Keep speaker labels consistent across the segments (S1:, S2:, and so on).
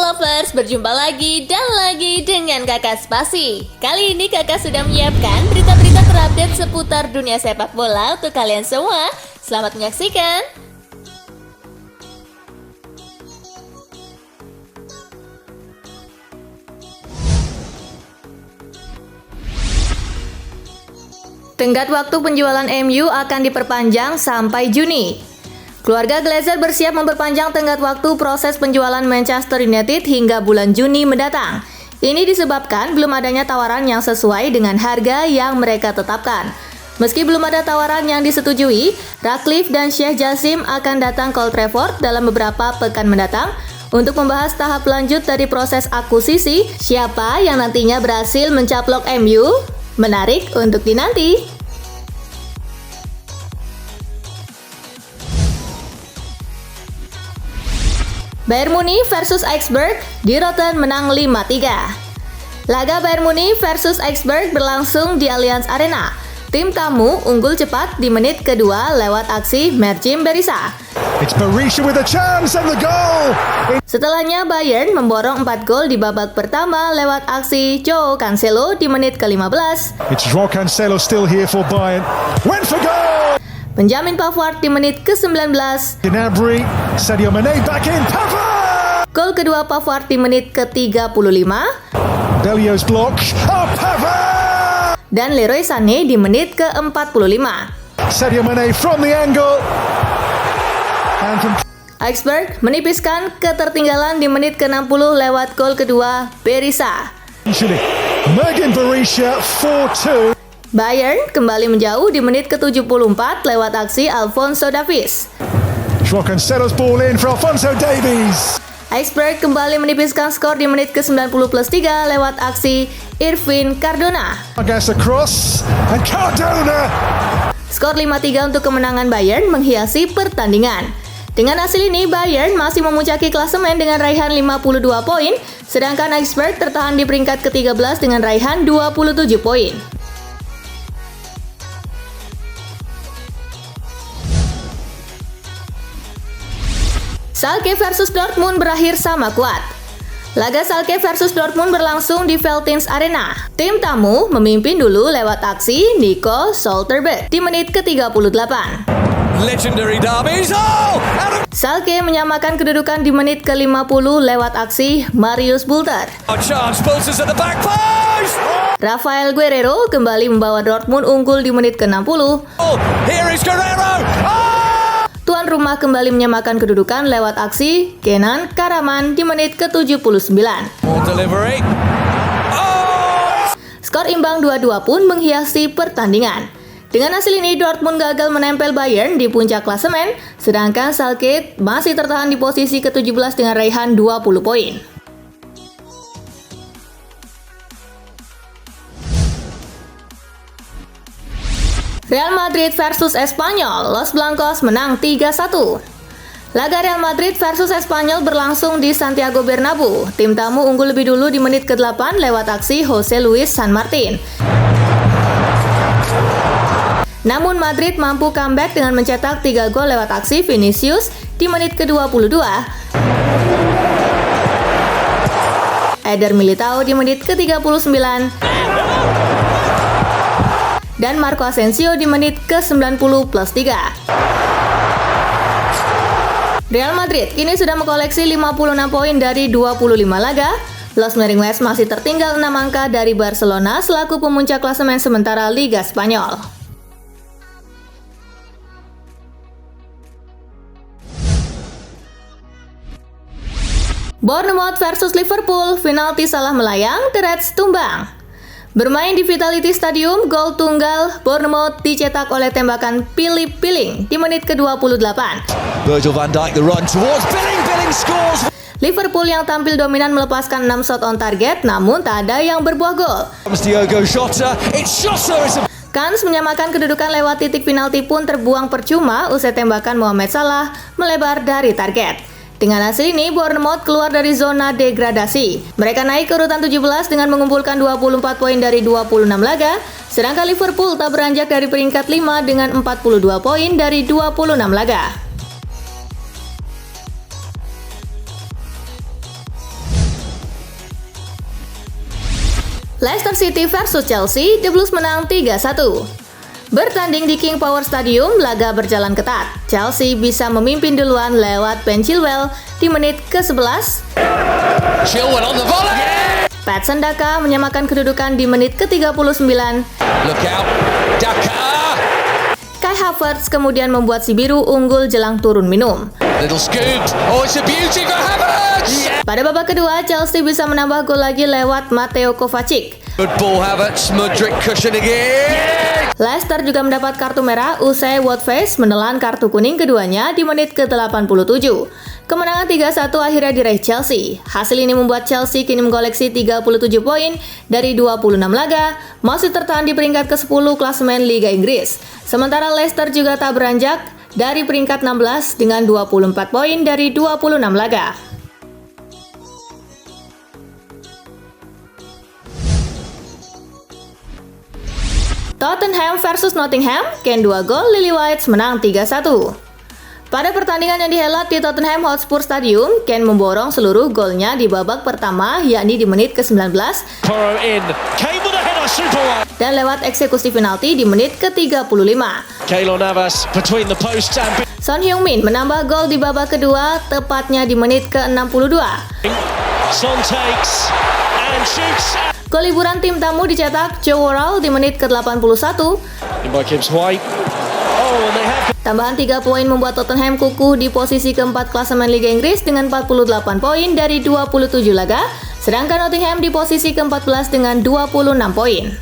S1: Lovers, berjumpa lagi dan lagi dengan Kakak Spasi. Kali ini Kakak sudah menyiapkan berita-berita terupdate seputar dunia sepak bola untuk kalian semua. Selamat menyaksikan. Tenggat waktu penjualan MU akan diperpanjang sampai Juni. Keluarga Glazer bersiap memperpanjang tenggat waktu proses penjualan Manchester United hingga bulan Juni mendatang. Ini disebabkan belum adanya tawaran yang sesuai dengan harga yang mereka tetapkan. Meski belum ada tawaran yang disetujui, Ratcliffe dan Sheikh Jassim akan datang ke Old Trafford dalam beberapa pekan mendatang untuk membahas tahap lanjut dari proses akuisisi. Siapa yang nantinya berhasil mencaplok MU? Menarik untuk dinanti. Bayern Munich versus Augsburg, di Rotten menang 5-3. Laga Bayern Munich versus Augsburg berlangsung di Allianz Arena. Tim tamu unggul cepat di menit kedua lewat aksi Merchim Berisha.
S2: It's Berisha with a chance and the goal.
S1: Setelahnya Bayern memborong 4 gol di babak pertama lewat aksi Joao Cancelo di menit ke-15.
S2: It's Joao Cancelo still here for Bayern. Went for goal.
S1: Benjamin Pavard di menit ke-19.
S2: Gnabry, Sadio Mane back in. Pavard.
S1: Gol kedua Pavard di menit ke-35.
S2: Delio's block. Oh, Pavard.
S1: Dan Leroy Sané di menit ke-45.
S2: Sadio Mane from the angle. And from
S1: Augsburg menipiskan ketertinggalan di menit ke-60 lewat gol kedua Berisha.
S2: Mergin Berisha 4-2.
S1: Bayern kembali menjauh di menit ke-74 lewat aksi Alphonso Davies.
S2: Joao Cancelo's ball in for Alphonso Davies.
S1: Augsburg kembali menipiskan skor di menit ke-90+3 lewat aksi Irvin Cardona.
S2: Gas across and Cardona.
S1: Skor 5-3 untuk kemenangan Bayern menghiasi pertandingan. Dengan hasil ini, Bayern masih memuncaki klasemen dengan raihan 52 poin, sedangkan Augsburg tertahan di peringkat ke-13 dengan raihan 27 poin. Schalke versus Dortmund berakhir sama kuat. Laga Schalke versus Dortmund berlangsung di Veltins Arena. Tim tamu memimpin dulu lewat aksi Nico Schlotterbeck di menit ke-38.
S3: Legendary derbies.
S1: Schalke menyamakan kedudukan di menit ke-50 lewat aksi Marius Bülter. Rafael Guerreiro kembali membawa Dortmund unggul di menit ke-60.
S3: Here is Guerrero.
S1: Tuan rumah kembali menyamakan kedudukan lewat aksi Kenan Karaman di menit ke-79. Skor imbang 2-2 pun menghiasi pertandingan. Dengan hasil ini, Dortmund gagal menempel Bayern di puncak klasemen, sedangkan Schalke masih tertahan di posisi ke-17 dengan raihan 20 poin. Real Madrid versus Espanyol, Los Blancos menang 3-1. Laga Real Madrid versus Espanyol berlangsung di Santiago Bernabeu. Tim tamu unggul lebih dulu di menit ke-8 lewat aksi Jose Luis San Martin. Namun Madrid mampu comeback dengan mencetak 3 gol lewat aksi Vinicius di menit ke-22. Eder Militao di menit ke-39. Dan Marco Asensio di menit ke-90+3. Real Madrid kini sudah mengkoleksi 56 poin dari 25 laga. Los Merengues masih tertinggal 6 angka dari Barcelona selaku pemuncak klasemen sementara Liga Spanyol. Bournemouth versus Liverpool, penalti salah melayang, The Reds tumbang. Bermain di Vitality Stadium, gol tunggal Bournemouth dicetak oleh tembakan Philip Billing di menit ke-28.
S3: Virgil van Dijk the run towards Billing. Billing scores.
S1: Liverpool yang tampil dominan melepaskan 6 shot on target, namun tak ada yang berbuah gol.
S3: Diogo Jota. It's Jota.
S1: Kans menyamakan kedudukan lewat titik penalti pun terbuang percuma usai tembakan Mohamed Salah melebar dari target. Dengan hasil ini, Bournemouth keluar dari zona degradasi. Mereka naik ke urutan 17 dengan mengumpulkan 24 poin dari 26 laga, sedangkan Liverpool tak beranjak dari peringkat 5 dengan 42 poin dari 26 laga. Leicester City versus Chelsea, The Blues menang 3-1. Bertanding di King Power Stadium, laga berjalan ketat. Chelsea bisa memimpin duluan lewat Ben Chilwell di menit ke-11.
S3: Chilwell on the volley.
S1: Patson Daka menyamakan kedudukan di menit ke-39.
S3: Look out, Daka.
S1: Kai Havertz kemudian membuat si biru unggul jelang turun minum.
S3: Little scoop. Oh, it's a beauty for Havertz. Yeah.
S1: Pada babak kedua, Chelsea bisa menambah gol lagi lewat Mateo Kovacic.
S3: Good ball, Havertz. Mudryk cushion again.
S1: Leicester juga mendapat kartu merah usai Wout-Weghorst menelan kartu kuning keduanya di menit ke-87. Kemenangan 3-1 akhirnya diraih Chelsea. Hasil ini membuat Chelsea kini mengoleksi 37 poin dari 26 laga, masih tertahan di peringkat ke-10 klasemen Liga Inggris. Sementara Leicester juga tak beranjak dari peringkat 16 dengan 24 poin dari 26 laga. Tottenham versus Nottingham, Kane 2 gol, Lily White menang 3-1. Pada pertandingan yang dihelat di Tottenham Hotspur Stadium, Kane memborong seluruh golnya di babak pertama, yakni di menit ke-19, dan lewat eksekusi penalti di menit ke-35. Son Heung-min menambah gol di babak kedua, tepatnya di menit ke-62. Gol liburan tim tamu dicetak Joe Worrall di menit ke-81. Tambahan 3 poin membuat Tottenham kukuh di posisi keempat klasemen Liga Inggris dengan 48 poin dari 27 laga, sedangkan Nottingham di posisi ke-14 dengan 26 poin.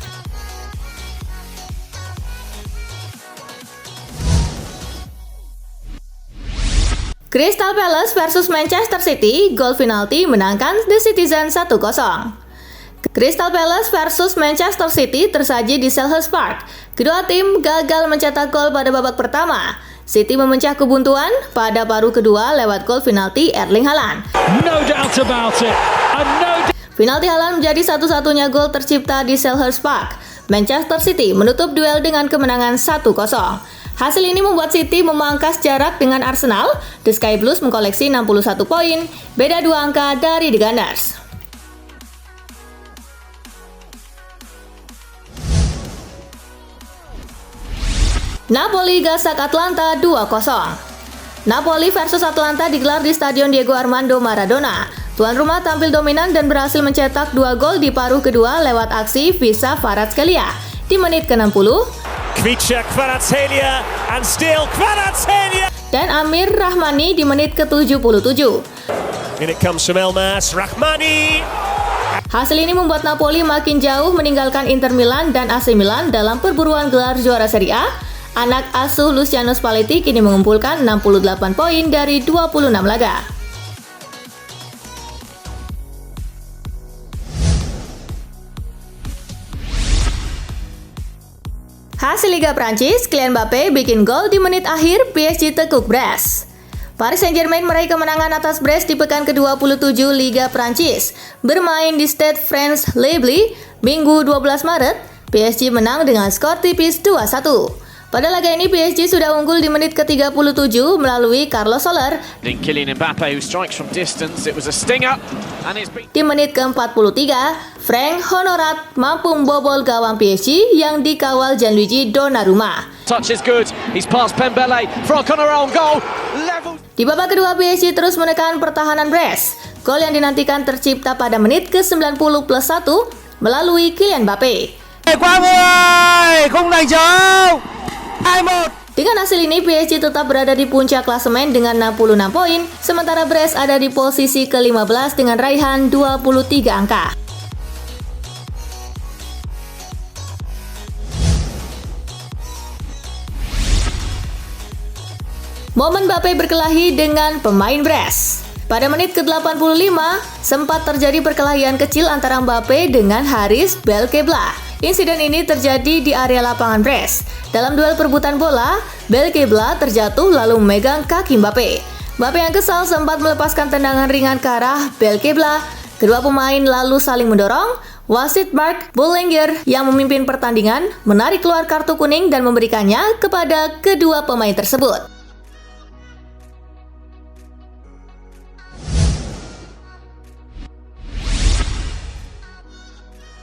S1: Crystal Palace versus Manchester City, gol penalti menangkan The Citizen 1-0. Crystal Palace versus Manchester City tersaji di Selhurst Park. Kedua tim gagal mencetak gol pada babak pertama. City memecah kebuntuan pada paruh kedua lewat gol penalti Erling Haaland.
S2: No doubt about it.
S1: Penalti Haaland menjadi satu-satunya gol tercipta di Selhurst Park. Manchester City menutup duel dengan kemenangan 1-0. Hasil ini membuat City memangkas jarak dengan Arsenal. The Sky Blues mengkoleksi 61 poin, beda 2 angka dari The Gunners. Napoli gasak Atlanta 2-0. Napoli versus Atlanta digelar di Stadion Diego Armando Maradona. Tuan rumah tampil dominan dan berhasil mencetak 2 gol di paruh kedua lewat aksi Visa Kvaratskhelia di menit ke-60. Dan Amir Rahmani di menit ke-77. Hasil ini membuat Napoli makin jauh meninggalkan Inter Milan dan AC Milan dalam perburuan gelar juara Serie A. Anak asuh Luciano Spalletti kini mengumpulkan 68 poin dari 26 laga. Hasil Liga Prancis, Kylian Mbappe bikin gol di menit akhir, PSG tekuk Brest. Paris Saint-Germain meraih kemenangan atas Brest di pekan ke-27 Liga Prancis. Bermain di Stade France Le Bleu, Minggu 12 Maret, PSG menang dengan skor tipis 2-1. Pada laga ini PSG sudah unggul di menit ke-37 melalui Carlos Soler. Di menit ke-43, Frank Honorat mampu membobol gawang PSG yang dikawal Gianluigi Donnarumma. Di babak kedua PSG terus menekan pertahanan Brest. Gol yang dinantikan tercipta pada menit ke-90 plus 1 melalui Kylian Mbappe. Dengan hasil ini, PSG tetap berada di puncak klasemen dengan 66 poin, sementara Brest ada di posisi ke-15 dengan raihan 23 angka. Momen Mbappe berkelahi dengan pemain Brest. Pada menit ke-85, sempat terjadi perkelahian kecil antara Mbappe dengan Haris Belkebla. Insiden ini terjadi di area lapangan Brest. Dalam duel perebutan bola, Belkebla terjatuh lalu memegang kaki Mbappe. Mbappe yang kesal sempat melepaskan tendangan ringan ke arah Belkebla. Kedua pemain lalu saling mendorong. Wasit Mark Bollinger yang memimpin pertandingan menarik keluar kartu kuning dan memberikannya kepada kedua pemain tersebut.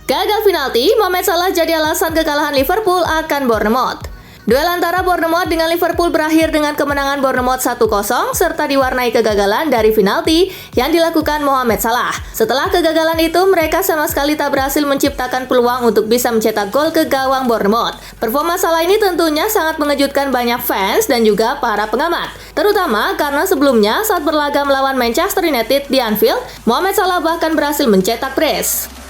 S1: Gagal penalti, Mohamed Salah jadi alasan kekalahan Liverpool akan Bournemouth. Duel antara Bournemouth dengan Liverpool berakhir dengan kemenangan Bournemouth 1-0 serta diwarnai kegagalan dari penalti yang dilakukan Mohamed Salah. Setelah kegagalan itu, mereka sama sekali tak berhasil menciptakan peluang untuk bisa mencetak gol ke gawang Bournemouth. Performa Salah ini tentunya sangat mengejutkan banyak fans dan juga para pengamat. Terutama karena sebelumnya saat berlaga melawan Manchester United di Anfield, Mohamed Salah bahkan berhasil mencetak brace.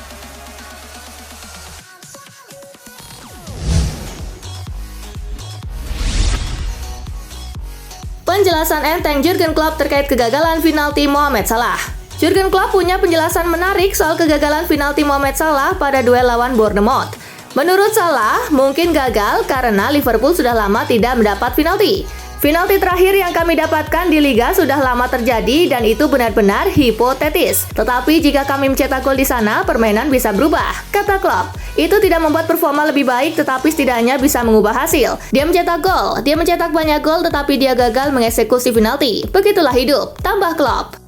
S1: Penjelasan enteng Jurgen Klopp terkait kegagalan penalti Mohamed Salah. Jurgen Klopp punya penjelasan menarik soal kegagalan penalti Mohamed Salah pada duel lawan Bournemouth. Menurut Salah, mungkin gagal karena Liverpool sudah lama tidak mendapat penalti. Penalti terakhir yang kami dapatkan di Liga sudah lama terjadi dan itu benar-benar hipotetis. Tetapi jika kami mencetak gol di sana, permainan bisa berubah, kata Klopp. Itu tidak membuat performa lebih baik, tetapi setidaknya bisa mengubah hasil. Dia mencetak gol, dia mencetak banyak gol, tetapi dia gagal mengeksekusi penalti. Begitulah hidup, tambah Klopp.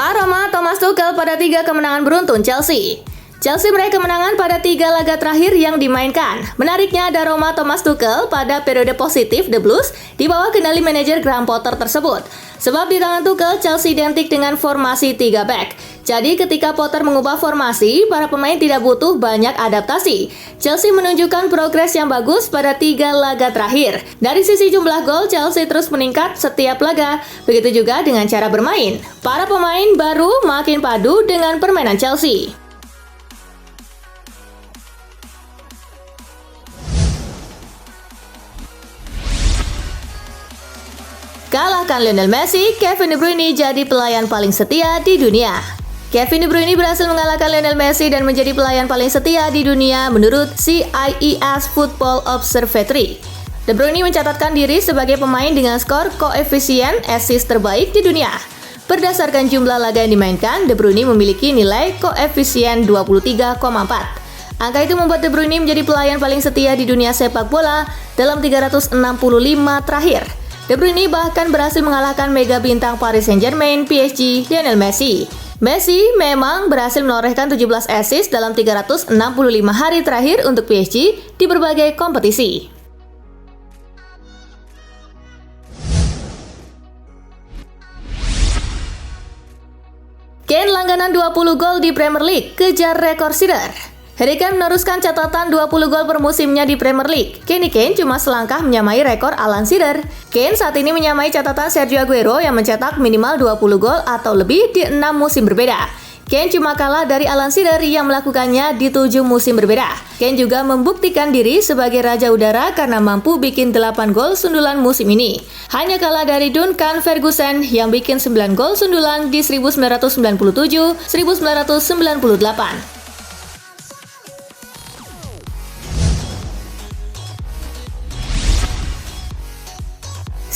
S1: Aroma Thomas Tuchel pada 3 kemenangan beruntun Chelsea. Chelsea meraih kemenangan pada 3 laga terakhir yang dimainkan. Menariknya ada aroma Thomas Tuchel pada periode positif The Blues di bawah kendali manajer Graham Potter tersebut. Sebab di tangan Tuchel, Chelsea identik dengan formasi 3 back. Jadi ketika Potter mengubah formasi, para pemain tidak butuh banyak adaptasi. Chelsea menunjukkan progres yang bagus pada 3 laga terakhir. Dari sisi jumlah gol, Chelsea terus meningkat setiap laga. Begitu juga dengan cara bermain. Para pemain baru makin padu dengan permainan Chelsea. Kalahkan Lionel Messi, Kevin De Bruyne jadi pelayan paling setia di dunia. Kevin De Bruyne berhasil mengalahkan Lionel Messi dan menjadi pelayan paling setia di dunia menurut CIES Football Observatory. De Bruyne mencatatkan diri sebagai pemain dengan skor koefisien assist terbaik di dunia. Berdasarkan jumlah laga yang dimainkan, De Bruyne memiliki nilai koefisien 23,4. Angka itu membuat De Bruyne menjadi pelayan paling setia di dunia sepak bola dalam 365 terakhir. De Bruyne bahkan berhasil mengalahkan mega bintang Paris Saint-Germain PSG Lionel Messi. Messi memang berhasil menorehkan 17 assist dalam 365 hari terakhir untuk PSG di berbagai kompetisi. Kane langganan 20 gol di Premier League, kejar rekor Shearer. Harry Kane meneruskan catatan 20 gol per musimnya di Premier League. Kini Kane cuma selangkah menyamai rekor Alan Shearer. Kane saat ini menyamai catatan Sergio Aguero yang mencetak minimal 20 gol atau lebih di 6 musim berbeda. Kane cuma kalah dari Alan Shearer yang melakukannya di 7 musim berbeda. Kane juga membuktikan diri sebagai raja udara karena mampu bikin 8 gol sundulan musim ini. Hanya kalah dari Duncan Ferguson yang bikin 9 gol sundulan di 1997-1998.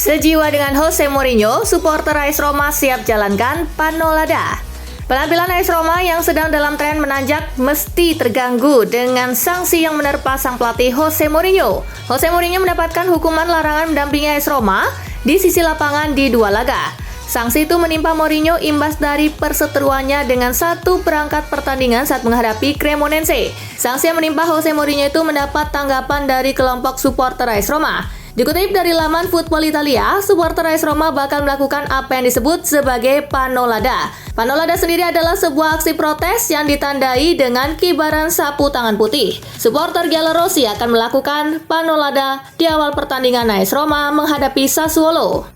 S1: Sejiwa dengan Jose Mourinho, supporter AS Roma siap jalankan Panolada. Penampilan AS Roma yang sedang dalam tren menanjak mesti terganggu dengan sanksi yang menerpa sang pelatih Jose Mourinho. Jose Mourinho mendapatkan hukuman larangan mendampingi AS Roma di sisi lapangan di 2 laga. Sanksi itu menimpa Mourinho imbas dari perseteruannya dengan 1 perangkat pertandingan saat menghadapi Cremonense. Sanksi yang menimpa Jose Mourinho itu mendapat tanggapan dari kelompok supporter AS Roma. Dikutip dari laman Football Italia, supporter AS Roma bakal melakukan apa yang disebut sebagai Panolada. Panolada sendiri adalah sebuah aksi protes yang ditandai dengan kibaran sapu tangan putih. Supporter Giallorossi akan melakukan Panolada di awal pertandingan AS Roma menghadapi Sassuolo.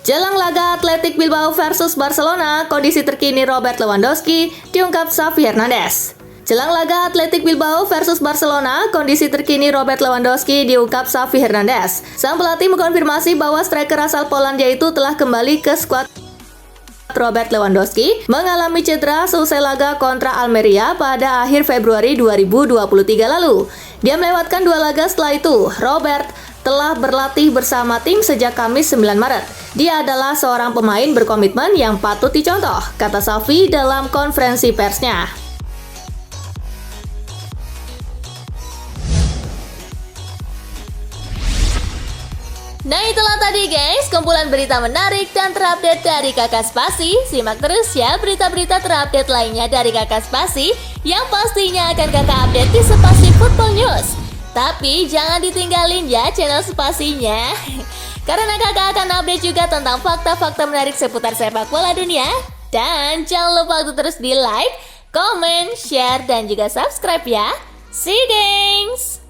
S1: Jelang laga Athletic Bilbao versus Barcelona, kondisi terkini Robert Lewandowski diungkap Xavi Hernandez. Jelang laga Athletic Bilbao versus Barcelona, kondisi terkini Robert Lewandowski diungkap Xavi Hernandez. Sang pelatih mengkonfirmasi bahwa striker asal Polandia itu telah kembali ke skuad. Robert Lewandowski mengalami cedera selesai laga kontra Almeria pada akhir Februari 2023 lalu. Dia melewatkan 2 laga setelah itu. Robert telah berlatih bersama tim sejak Kamis 9 Maret. Dia adalah seorang pemain berkomitmen yang patut dicontoh, kata Xavi dalam konferensi persnya. tadi guys, kumpulan berita menarik dan terupdate dari Kakak Spasi. Simak terus ya berita-berita terupdate lainnya dari Kakak Spasi yang pastinya akan Kakak update di Spasi Football News. Tapi jangan ditinggalin ya channel Spasinya. Karena Kakak akan update juga tentang fakta-fakta menarik seputar sepak bola dunia. Dan jangan lupa untuk terus di like, comment, share, dan juga subscribe ya. See you, gengs!